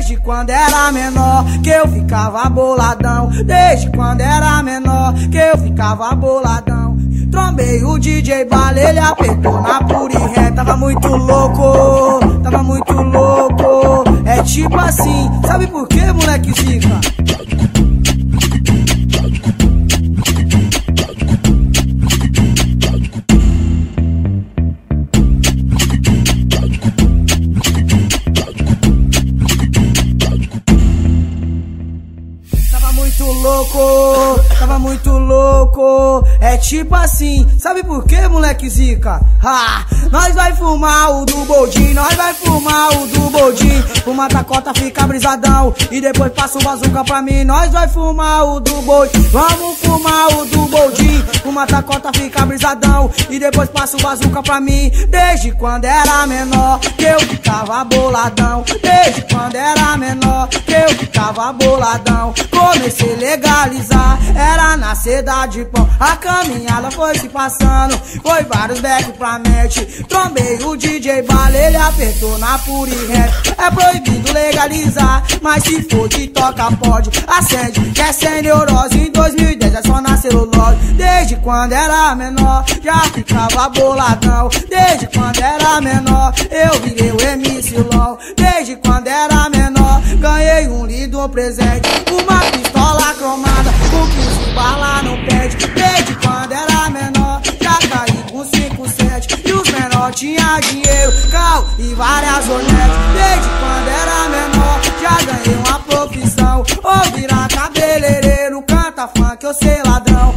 Desde quando era menor que eu ficava boladão. Desde quando era menor que eu ficava boladão. Trombei o DJ Bala, ele apertou na pura e ré. Tava muito louco, tava muito louco. É tipo assim, sabe por que, moleque zica? Tava muito louco, é tipo assim, sabe por que, moleque zica? Nós vai fumar o do boldin, nós vai fumar o do boldin. Fuma tacota, fica brisadão, e depois passa o bazuca pra mim. Nós vai fumar o do boldin, vamos fumar o do boldin. Fuma tacota, fica brisadão, e depois passa o bazuca pra mim. Desde quando era menor que eu ficava boladão. Desde quando era menor que eu ficava boladão. Comecei a legalizar, era na seda de pão. A caminhada foi se passando, foi vários becos pra mente. Trombei o DJ Bala, ele apertou na pura e rap. É proibido legalizar, mas se for de toca pode. Acende, quer sem neurose, em 2010 é só na celulose. Desde quando era menor, já ficava boladão. Desde quando era menor, eu virei o MC LOL. Desde quando era menor, ganhei um lindo presente, uma pistola cromada com 15 bala no pente. Desde quando era menor, já caí com 5-7. E os menores tinha dinheiro, carro e várias honetas. Desde quando era menor, já ganhei uma profissão. Ou virar cabeleireiro, canta funk, eu sei ladrão.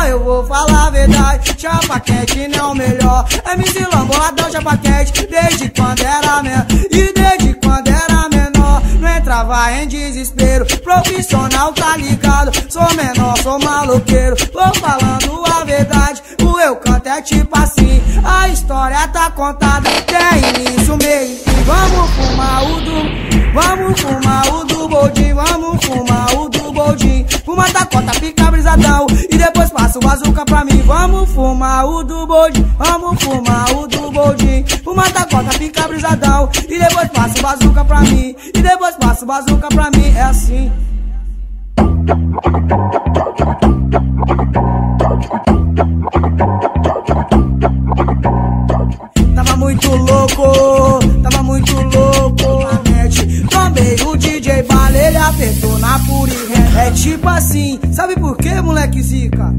Eu vou falar a verdade, chapa quente não é o melhor. MC LOL, boladão, chapa quente. Desde quando era menor, e desde quando era menor, não entrava em desespero. Profissional, tá ligado? Sou menor, sou maloqueiro. Vou falando a verdade, o eu canto é tipo assim. A história tá contada, tem início, meio e fim. Vamos fumar o do boldin, vamos fumar o do boldin. Fuma tacota, fica brisadão, e depois passa o bazuca pra mim. Vamos fumar o do boldin, vamos fumar o do boldin. Fuma tacota, fica brisadão, e depois passa o bazuca pra mim. E depois passa o bazuca pra mim, é assim. Tava muito louco, tava muito louco. Trombei o DJ Bala, ele apertou na pura e ré. É tipo assim, sabe por que, moleque zica?